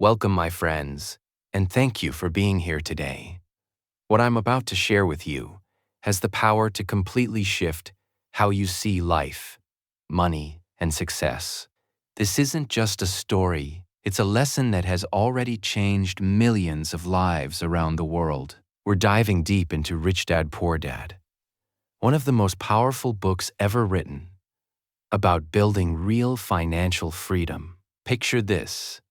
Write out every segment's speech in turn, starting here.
Welcome, my friends, and thank you for being here today. What I'm about to share with you has the power to completely shift how you see life, money, and success. This isn't just a story, it's a lesson that has already changed millions of lives around the world. We're diving deep into Rich Dad, Poor Dad, one of the most powerful books ever written about building real financial freedom. Picture this: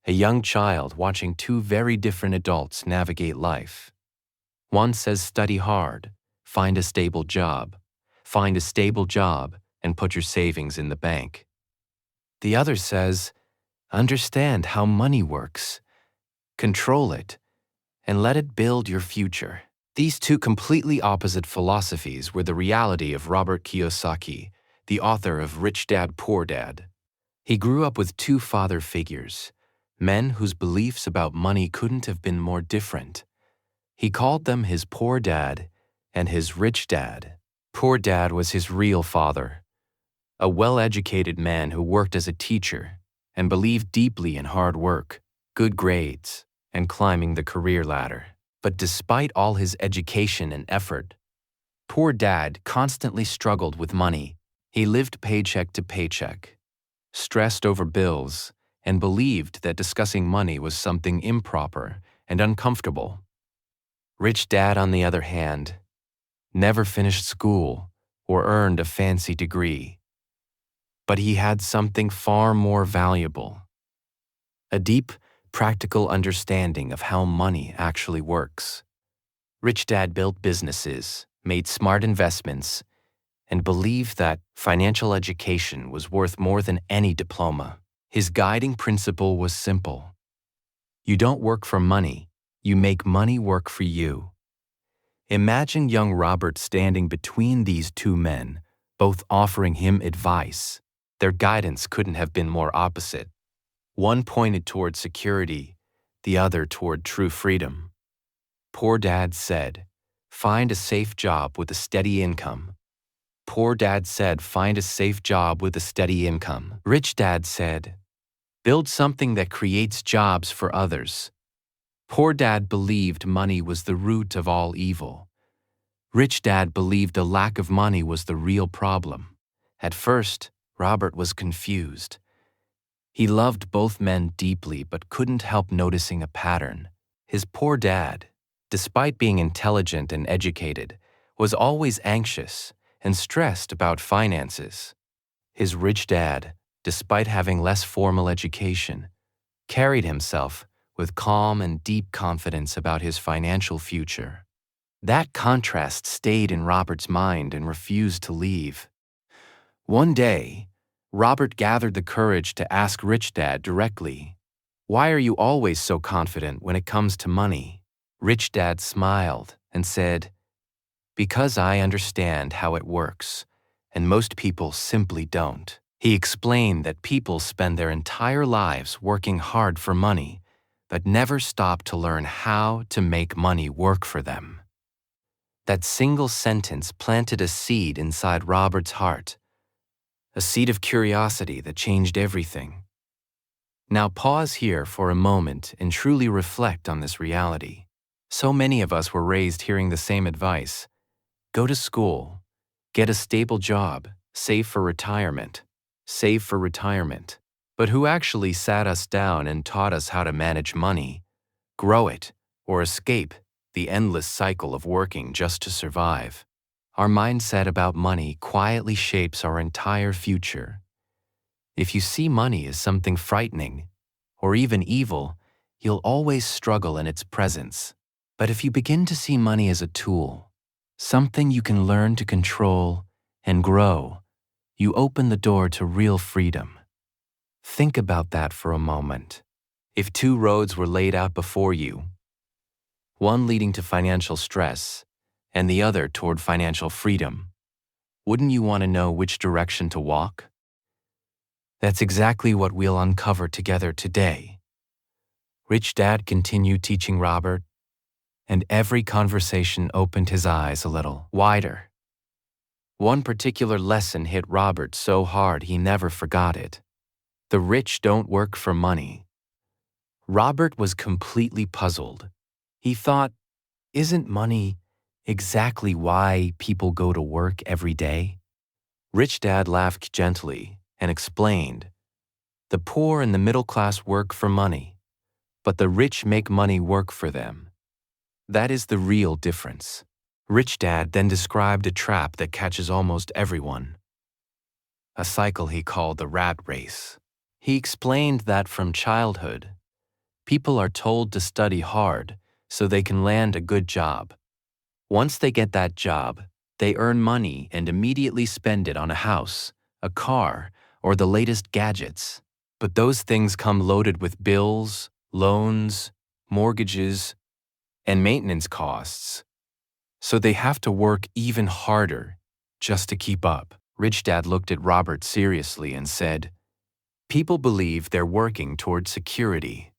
a young child watching two very different adults navigate life. One says study hard, find a stable job, and put your savings in the bank. The other says, understand how money works, control it, and let it build your future. These two completely opposite philosophies were the reality of Robert Kiyosaki, the author of Rich Dad, Poor Dad. He grew up with two father figures, men whose beliefs about money couldn't have been more different. He called them his poor dad and his rich dad. Poor Dad was his real father, a well-educated man who worked as a teacher and believed deeply in hard work, good grades, and climbing the career ladder. But despite all his education and effort, Poor Dad constantly struggled with money. He lived paycheck to paycheck, stressed over bills, and believed that discussing money was something improper and uncomfortable. Rich Dad, on the other hand, never finished school or earned a fancy degree. But he had something far more valuable: a deep, practical understanding of how money actually works. Rich Dad built businesses, made smart investments, and believed that financial education was worth more than any diploma. His guiding principle was simple: you don't work for money, you make money work for you. Imagine young Robert standing between these two men, both offering him advice. Their guidance couldn't have been more opposite. One pointed toward security, the other toward true freedom. Poor Dad said, find a safe job with a steady income. Poor Dad said, find a safe job with a steady income. Rich Dad said, build something that creates jobs for others. Poor Dad believed money was the root of all evil. Rich Dad believed a lack of money was the real problem. At first, Robert was confused. He loved both men deeply but couldn't help noticing a pattern. His poor dad, despite being intelligent and educated, was always anxious and stressed about finances. His rich dad, despite having less formal education, carried himself with calm and deep confidence about his financial future. That contrast stayed in Robert's mind and refused to leave. One day, Robert gathered the courage to ask Rich Dad directly, why are you always so confident when it comes to money? Rich Dad smiled and said, because I understand how it works, and most people simply don't. He explained that people spend their entire lives working hard for money, but never stop to learn how to make money work for them. That single sentence planted a seed inside Robert's heart, a seed of curiosity that changed everything. Now pause here for a moment and truly reflect on this reality. So many of us were raised hearing the same advice: go to school, get a stable job, save for retirement. But who actually sat us down and taught us how to manage money, grow it, or escape the endless cycle of working just to survive? Our mindset about money quietly shapes our entire future. If you see money as something frightening, or even evil, you'll always struggle in its presence. But if you begin to see money as a tool, something you can learn to control and grow, you open the door to real freedom. Think about that for a moment. If two roads were laid out before you, one leading to financial stress and the other toward financial freedom, wouldn't you want to know which direction to walk? That's exactly what we'll uncover together today. Rich Dad continued teaching Robert, and every conversation opened his eyes a little wider. One particular lesson hit Robert so hard he never forgot it. The rich don't work for money. Robert was completely puzzled. He thought, isn't money exactly why people go to work every day? Rich Dad laughed gently and explained, the poor and the middle class work for money, but the rich make money work for them. That is the real difference. Rich Dad then described a trap that catches almost everyone, a cycle he called the rat race. He explained that from childhood, people are told to study hard so they can land a good job. Once they get that job, they earn money and immediately spend it on a house, a car, or the latest gadgets. But those things come loaded with bills, loans, mortgages, and maintenance costs. So they have to work even harder just to keep up. Rich Dad looked at Robert seriously and said, people believe they're working toward security,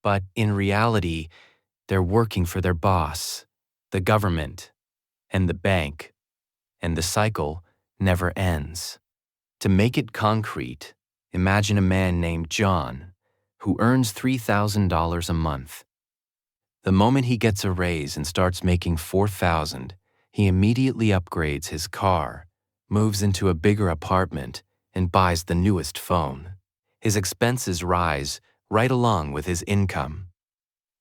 but in reality, they're working for their boss, the government, and the bank, and the cycle never ends. To make it concrete, imagine a man named John who earns $3,000 a month. The moment he gets a raise and starts making $4,000, he immediately upgrades his car, moves into a bigger apartment, and buys the newest phone. His expenses rise right along with his income,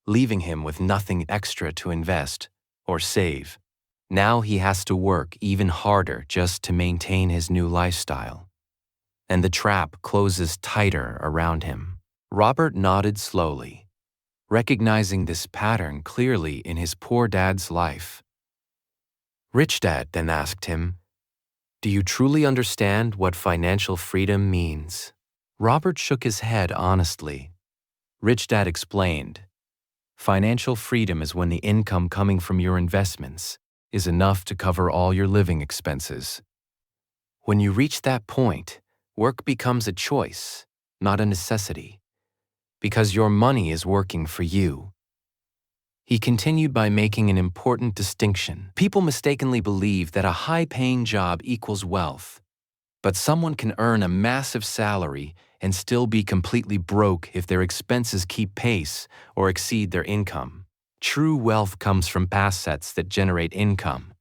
leaving him with nothing extra to invest or save. Now he has to work even harder just to maintain his new lifestyle, and the trap closes tighter around him. Robert nodded slowly, recognizing this pattern clearly in his poor dad's life. Rich Dad then asked him, do you truly understand what financial freedom means? Robert shook his head honestly. Rich Dad explained, financial freedom is when the income coming from your investments is enough to cover all your living expenses. When you reach that point, work becomes a choice, not a necessity, because your money is working for you. He continued by making an important distinction. People mistakenly believe that a high-paying job equals wealth, but someone can earn a massive salary and still be completely broke if their expenses keep pace or exceed their income. True wealth comes from assets that generate income,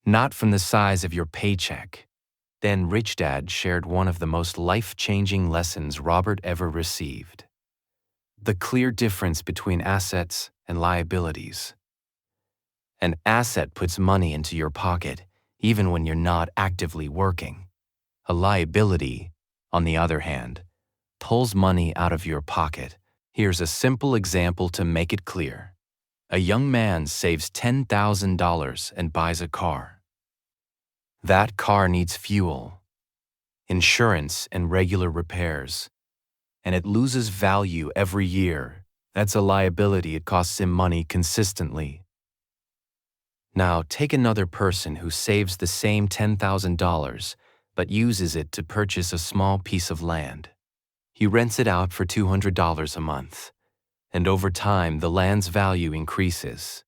not from the size of your paycheck. Then Rich Dad shared one of the most life-changing lessons Robert ever received: the clear difference between assets and liabilities. An asset puts money into your pocket even when you're not actively working. A liability, on the other hand, pulls money out of your pocket. Here's a simple example to make it clear. A young man saves $10,000 and buys a car. That car needs fuel, insurance, and regular repairs, and it loses value every year. That's a liability. It costs him money consistently. Now, take another person who saves the same $10,000 but uses it to purchase a small piece of land. He rents it out for $200 a month, and over time, the land's value increases.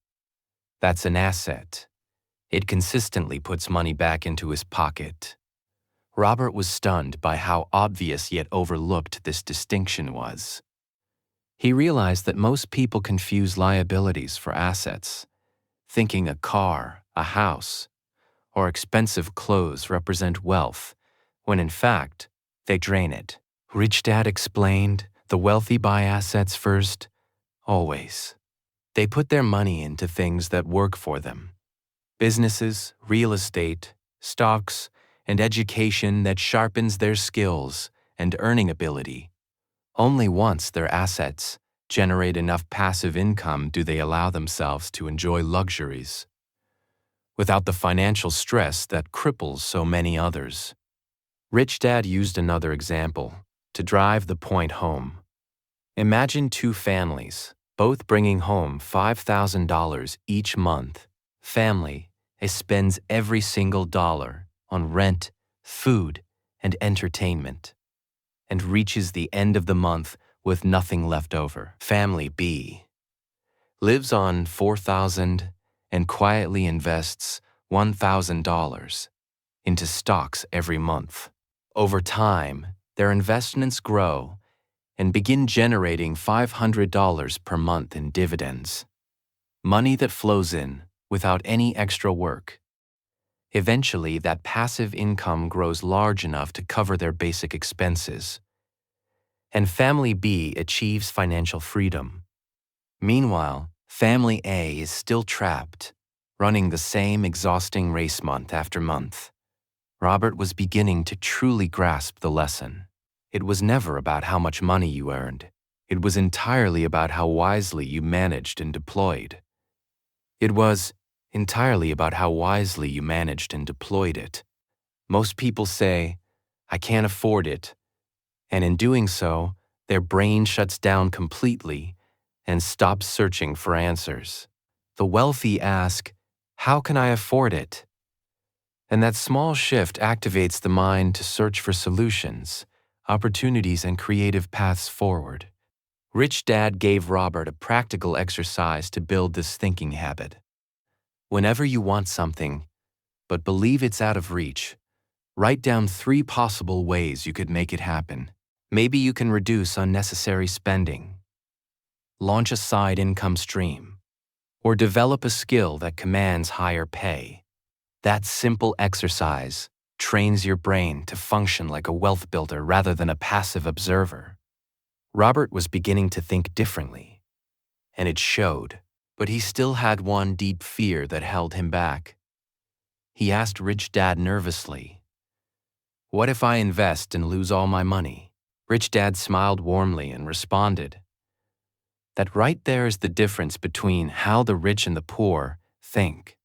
That's an asset. It consistently puts money back into his pocket. Robert was stunned by how obvious yet overlooked this distinction was. He realized that most people confuse liabilities for assets, thinking a car, a house, or expensive clothes represent wealth, when in fact, they drain it. Rich Dad explained, the wealthy buy assets first, always. They put their money into things that work for them. Businesses, real estate, stocks, and education that sharpens their skills and earning ability. Only once their assets generate enough passive income do they allow themselves to enjoy luxuries, without the financial stress that cripples so many others. Rich Dad used another example to drive the point home. Imagine two families, both bringing home $5,000 each month. Family spends every single dollar on rent, food, and entertainment, and reaches the end of the month with nothing left over. Family B lives on $4,000 and quietly invests $1,000 into stocks every month. Over time, their investments grow, and begin generating $500 per month in dividends. Money that flows in without any extra work. Eventually, that passive income grows large enough to cover their basic expenses. And Family B achieves financial freedom. Meanwhile, Family A is still trapped, running the same exhausting race month after month. Robert was beginning to truly grasp the lesson. It was never about how much money you earned. It was entirely about how wisely you managed and deployed. Most people say, "I can't afford it," and in doing so, their brain shuts down completely and stops searching for answers. The wealthy ask, "How can I afford it?" And that small shift activates the mind to search for solutions, opportunities, and creative paths forward. Rich Dad gave Robert a practical exercise to build this thinking habit. Whenever you want something, but believe it's out of reach, write down 3 possible ways you could make it happen. Maybe you can reduce unnecessary spending, launch a side income stream, or develop a skill that commands higher pay. That simple exercise trains your brain to function like a wealth builder rather than a passive observer. Robert was beginning to think differently, and it showed, but he still had one deep fear that held him back. He asked Rich Dad nervously, "What if I invest and lose all my money?" Rich Dad smiled warmly and responded, "That right there is the difference between how the rich and the poor think.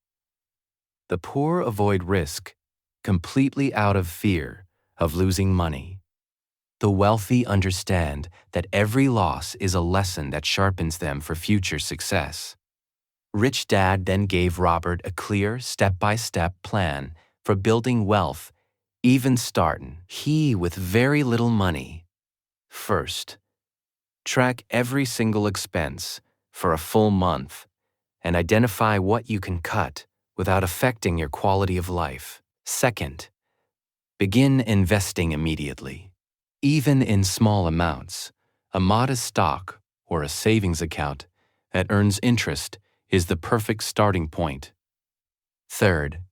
The poor avoid risk completely out of fear of losing money. The wealthy understand that every loss is a lesson that sharpens them for future success." Rich Dad then gave Robert a clear, step-by-step plan for building wealth, even starting with very little money. First, track every single expense for a full month and identify what you can cut without affecting your quality of life. Second, begin investing immediately. Even in small amounts, a modest stock or a savings account that earns interest is the perfect starting point. Third,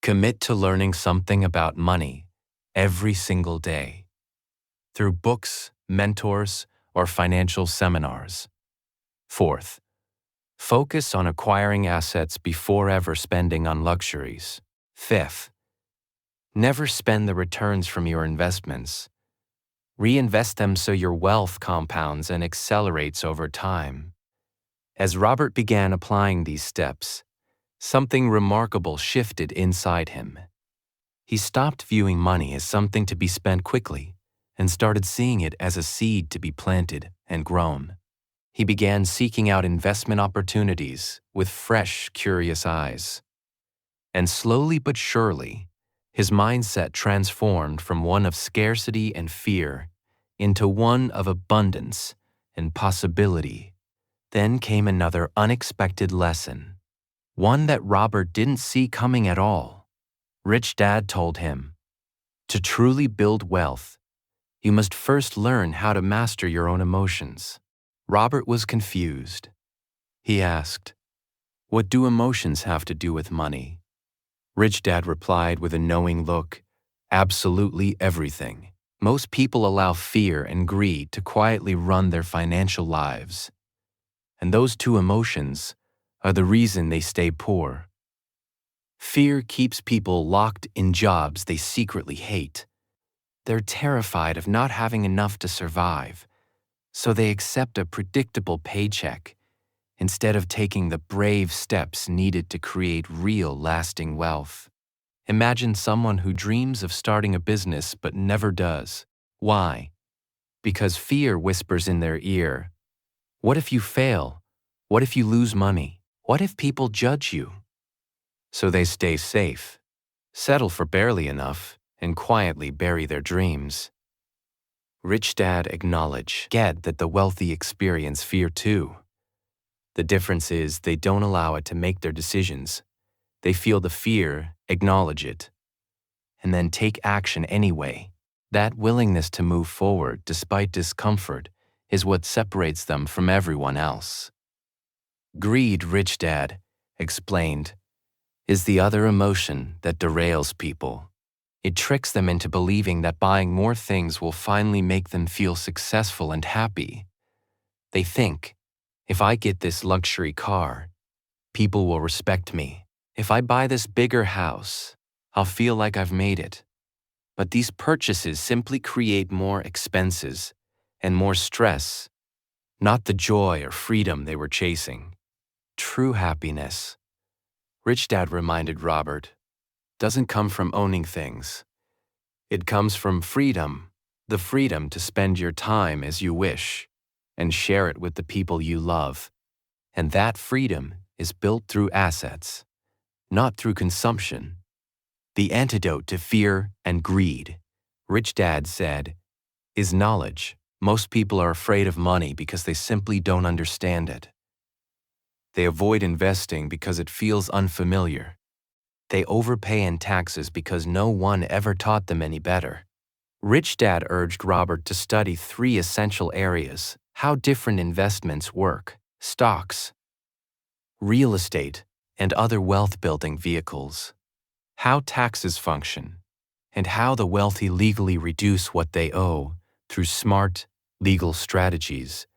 commit to learning something about money every single day, through books, mentors, or financial seminars. Fourth, focus on acquiring assets before ever spending on luxuries. Fifth, never spend the returns from your investments. Reinvest them so your wealth compounds and accelerates over time. As Robert began applying these steps, something remarkable shifted inside him. He stopped viewing money as something to be spent quickly and started seeing it as a seed to be planted and grown. He began seeking out investment opportunities with fresh, curious eyes. And slowly but surely, his mindset transformed from one of scarcity and fear into one of abundance and possibility. Then came another unexpected lesson, one that Robert didn't see coming at all. Rich Dad told him, "To truly build wealth, you must first learn how to master your own emotions." Robert was confused. He asked, "What do emotions have to do with money?" Rich Dad replied with a knowing look, "Absolutely everything. Most people allow fear and greed to quietly run their financial lives. And those 2 emotions are the reason they stay poor. Fear keeps people locked in jobs they secretly hate. They're terrified of not having enough to survive, so they accept a predictable paycheck instead of taking the brave steps needed to create real, lasting wealth. Imagine someone who dreams of starting a business but never does. Why? Because fear whispers in their ear, 'What if you fail? What if you lose money? What if people judge you?' So they stay safe, settle for barely enough, and quietly bury their dreams." Rich Dad acknowledged that the wealthy experience fear too. The difference is they don't allow it to make their decisions. They feel the fear, acknowledge it, and then take action anyway. That willingness to move forward despite discomfort is what separates them from everyone else. Greed, Rich Dad explained, is the other emotion that derails people. It tricks them into believing that buying more things will finally make them feel successful and happy. They think, if I get this luxury car, people will respect me. If I buy this bigger house, I'll feel like I've made it. But these purchases simply create more expenses and more stress, not the joy or freedom they were chasing. True happiness, Rich Dad reminded Robert, doesn't come from owning things. It comes from freedom, the freedom to spend your time as you wish and share it with the people you love. And that freedom is built through assets, not through consumption. The antidote to fear and greed, Rich Dad said, is knowledge. Most people are afraid of money because they simply don't understand it. They avoid investing because it feels unfamiliar. They overpay in taxes because no one ever taught them any better. Rich Dad urged Robert to study 3 essential areas: how different investments work, stocks, real estate, and other wealth-building vehicles, how taxes function, and how the wealthy legally reduce what they owe through smart, legal strategies,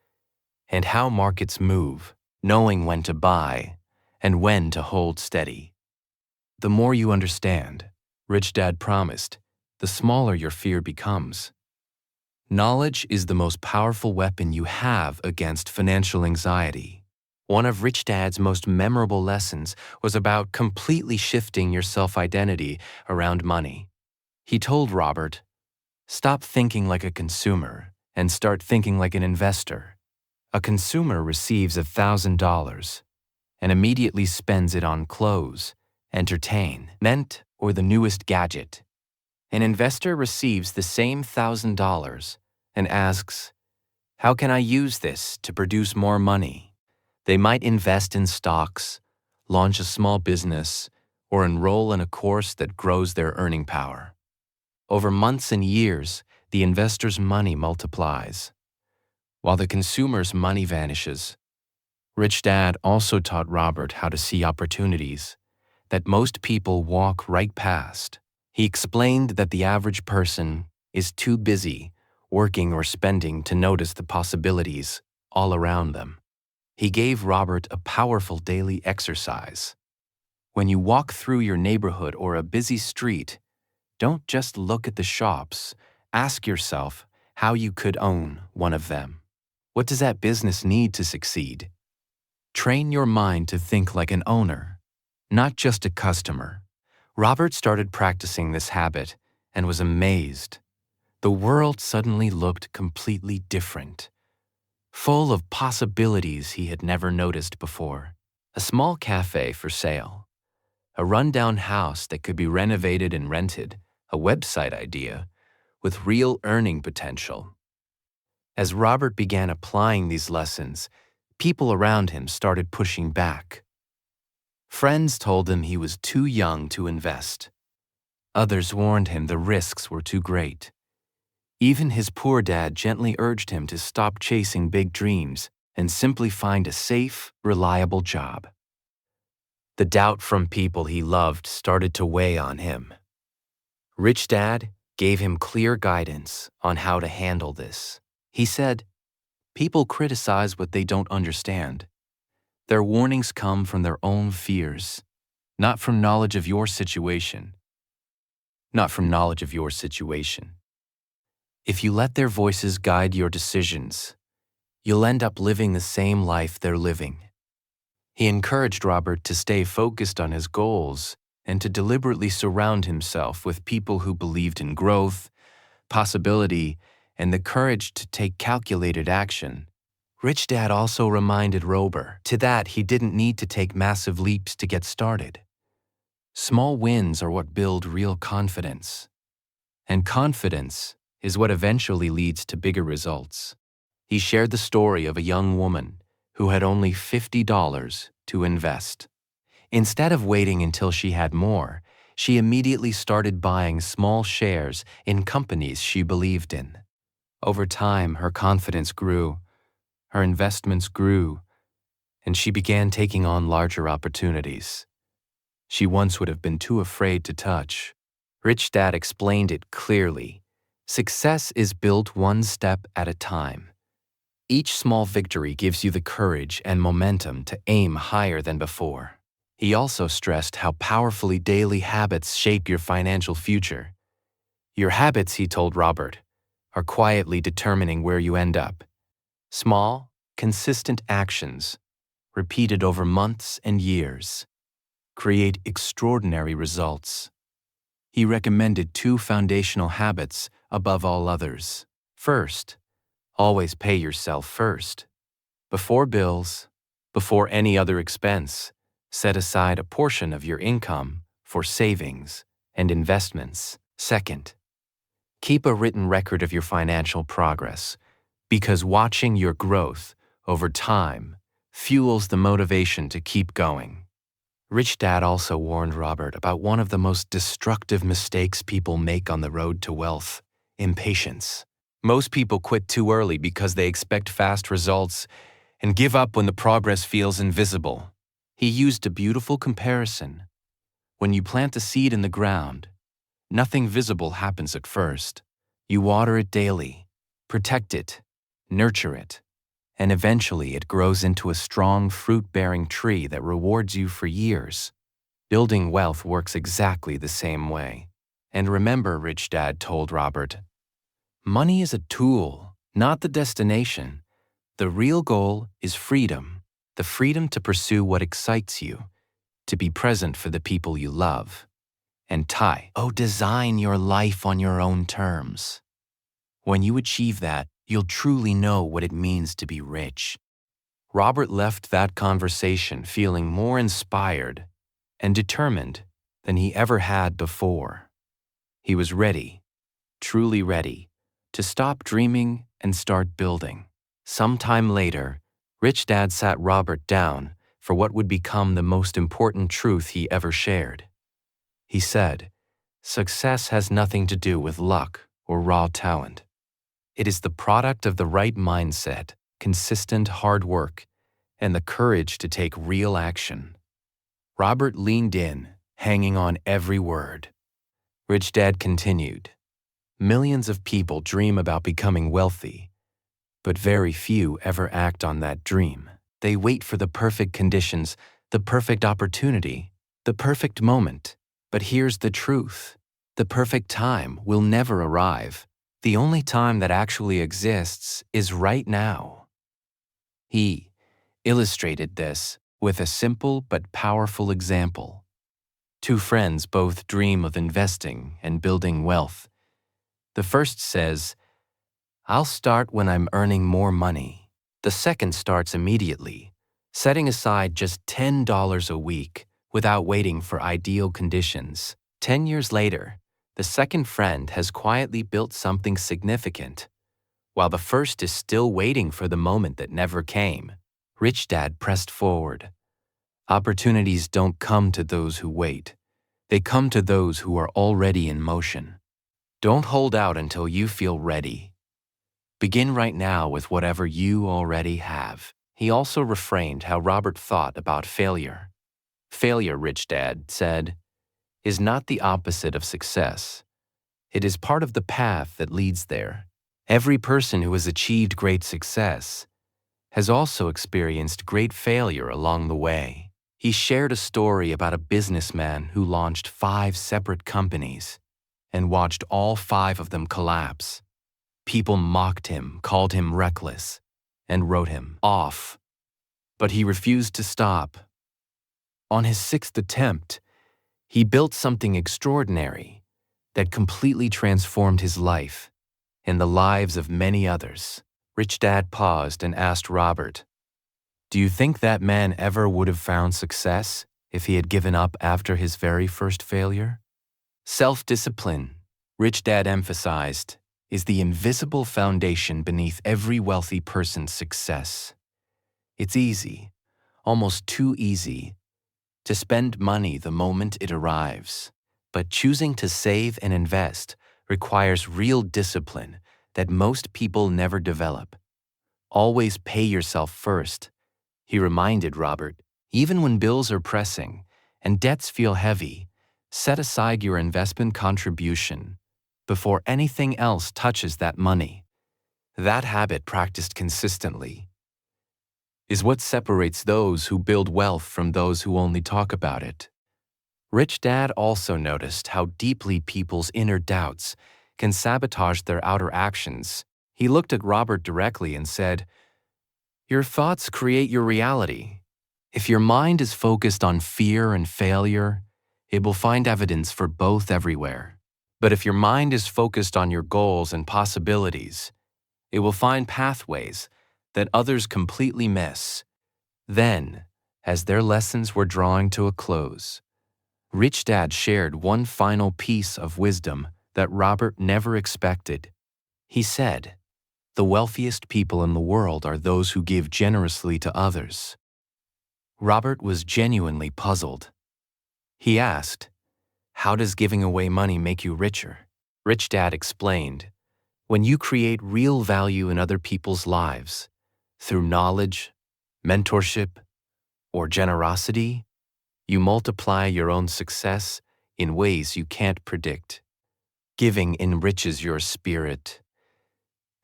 and how markets move, knowing when to buy and when to hold steady. The more you understand, Rich Dad promised, the smaller your fear becomes. Knowledge is the most powerful weapon you have against financial anxiety. One of Rich Dad's most memorable lessons was about completely shifting your self-identity around money. He told Robert, stop thinking like a consumer and start thinking like an investor. A consumer receives $1,000 and immediately spends it on clothes, entertainment, or the newest gadget. An investor receives the same $1,000 and asks, how can I use this to produce more money? They might invest in stocks, launch a small business, or enroll in a course that grows their earning power. Over months and years, the investor's money multiplies, while the consumer's money vanishes. Rich Dad also taught Robert how to see opportunities that most people walk right past. He explained that the average person is too busy working or spending to notice the possibilities all around them. He gave Robert a powerful daily exercise. When you walk through your neighborhood or a busy street, don't just look at the shops. Ask yourself how you could own one of them. What does that business need to succeed? Train your mind to think like an owner, not just a customer. Robert started practicing this habit and was amazed. The world suddenly looked completely different, full of possibilities he had never noticed before. A small cafe for sale, a rundown house that could be renovated and rented, a website idea with real earning potential. As Robert began applying these lessons, people around him started pushing back. Friends told him he was too young to invest. Others warned him the risks were too great. Even his poor dad gently urged him to stop chasing big dreams and simply find a safe, reliable job. The doubt from people he loved started to weigh on him. Rich Dad gave him clear guidance on how to handle this. He said, people criticize what they don't understand. Their warnings come from their own fears, not from knowledge of your situation. If you let their voices guide your decisions, you'll end up living the same life they're living. He encouraged Robert to stay focused on his goals and to deliberately surround himself with people who believed in growth, possibility, and the courage to take calculated action. Rich Dad also reminded Robert that he didn't need to take massive leaps to get started. Small wins are what build real confidence. And confidence is what eventually leads to bigger results. He shared the story of a young woman who had only $50 to invest. Instead of waiting until she had more, she immediately started buying small shares in companies she believed in. Over time, her confidence grew, her investments grew, and she began taking on larger opportunities she once would have been too afraid to touch. Rich Dad explained it clearly. Success is built one step at a time. Each small victory gives you the courage and momentum to aim higher than before. He also stressed how powerfully daily habits shape your financial future. Your habits, he told Robert, are quietly determining where you end up. Small, consistent actions, repeated over months and years, create extraordinary results. He recommended 2 foundational habits above all others. First, always pay yourself first. Before bills, before any other expense, set aside a portion of your income for savings and investments. Second, keep a written record of your financial progress, because watching your growth over time fuels the motivation to keep going. Rich Dad also warned Robert about one of the most destructive mistakes people make on the road to wealth: impatience. Most people quit too early because they expect fast results and give up when the progress feels invisible. He used a beautiful comparison. When you plant a seed in the ground, nothing visible happens at first. You water it daily, protect it, nurture it, and eventually it grows into a strong fruit-bearing tree that rewards you for years. Building wealth works exactly the same way. And remember, Rich Dad told Robert, money is a tool, not the destination. The real goal is freedom, the freedom to pursue what excites you, to be present for the people you love, and design your life on your own terms. When you achieve that, you'll truly know what it means to be rich. Robert left that conversation feeling more inspired and determined than he ever had before. He was ready, truly ready, to stop dreaming and start building. Sometime later, Rich Dad sat Robert down for what would become the most important truth he ever shared. He said, "Success has nothing to do with luck or raw talent. It is the product of the right mindset, consistent hard work, and the courage to take real action." Robert leaned in, hanging on every word. Rich Dad continued, "Millions of people dream about becoming wealthy, but very few ever act on that dream. They wait for the perfect conditions, the perfect opportunity, the perfect moment. But here's the truth: the perfect time will never arrive. The only time that actually exists is right now." He illustrated this with a simple but powerful example. 2 friends both dream of investing and building wealth. The first says, "I'll start when I'm earning more money." The second starts immediately, setting aside just $10 a week without waiting for ideal conditions. 10 years later, the second friend has quietly built something significant, while the first is still waiting for the moment that never came. Rich Dad pressed forward. Opportunities don't come to those who wait. They come to those who are already in motion. Don't hold out until you feel ready. Begin right now with whatever you already have. He also reframed how Robert thought about failure. Failure, Rich Dad said, is not the opposite of success. It is part of the path that leads there. Every person who has achieved great success has also experienced great failure along the way. He shared a story about a businessman who launched 5 separate companies and watched all 5 of them collapse. People mocked him, called him reckless, and wrote him off. But he refused to stop. On his 6th attempt, he built something extraordinary that completely transformed his life and the lives of many others. Rich Dad paused and asked Robert, "Do you think that man ever would have found success if he had given up after his very first failure?" Self-discipline, Rich Dad emphasized, is the invisible foundation beneath every wealthy person's success. It's easy, almost too easy, to spend money the moment it arrives. But choosing to save and invest requires real discipline that most people never develop. Always pay yourself first, he reminded Robert. Even when bills are pressing and debts feel heavy, set aside your investment contribution before anything else touches that money. That habit, practiced consistently, is what separates those who build wealth from those who only talk about it. Rich Dad also noticed how deeply people's inner doubts can sabotage their outer actions. He looked at Robert directly and said, "Your thoughts create your reality. If your mind is focused on fear and failure, it will find evidence for both everywhere. But if your mind is focused on your goals and possibilities, it will find pathways that others completely miss." Then, as their lessons were drawing to a close, Rich Dad shared one final piece of wisdom that Robert never expected. He said, "The wealthiest people in the world are those who give generously to others." Robert was genuinely puzzled. He asked, "How does giving away money make you richer?" Rich Dad explained, "When you create real value in other people's lives, through knowledge, mentorship, or generosity, you multiply your own success in ways you can't predict. Giving enriches your spirit,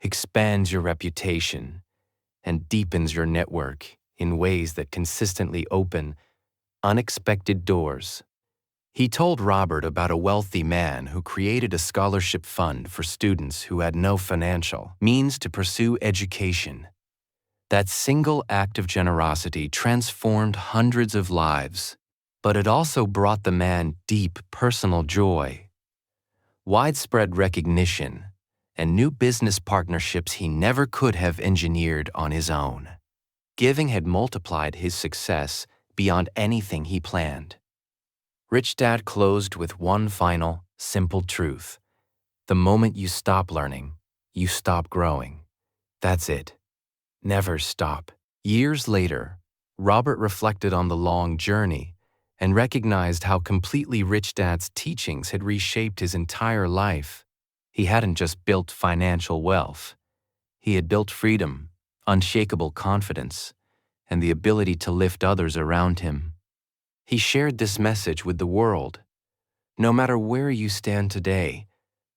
expands your reputation, and deepens your network in ways that consistently open unexpected doors." He told Robert about a wealthy man who created a scholarship fund for students who had no financial means to pursue education. That single act of generosity transformed hundreds of lives, but it also brought the man deep personal joy, widespread recognition, and new business partnerships he never could have engineered on his own. Giving had multiplied his success beyond anything he planned. Rich Dad closed with one final, simple truth. The moment you stop learning, you stop growing. That's it. Never stop. Years later, Robert reflected on the long journey and recognized how completely Rich Dad's teachings had reshaped his entire life. He hadn't just built financial wealth. He had built freedom, unshakable confidence, and the ability to lift others around him. He shared this message with the world. No matter where you stand today,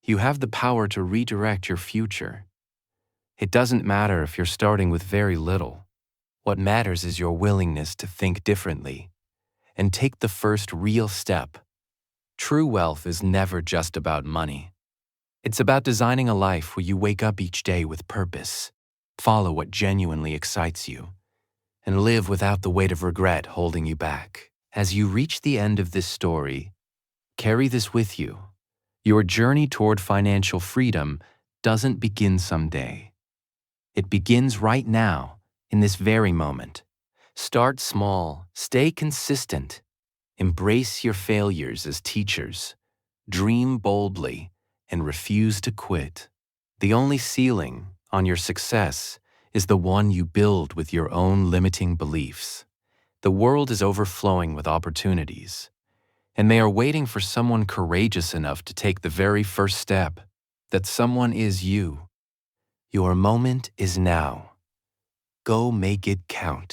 you have the power to redirect your future. It doesn't matter if you're starting with very little. What matters is your willingness to think differently and take the first real step. True wealth is never just about money. It's about designing a life where you wake up each day with purpose, follow what genuinely excites you, and live without the weight of regret holding you back. As you reach the end of this story, carry this with you. Your journey toward financial freedom doesn't begin someday. It begins right now, in this very moment. Start small, stay consistent, embrace your failures as teachers, dream boldly, and refuse to quit. The only ceiling on your success is the one you build with your own limiting beliefs. The world is overflowing with opportunities, and they are waiting for someone courageous enough to take the very first step. That someone is you. Your moment is now. Go make it count.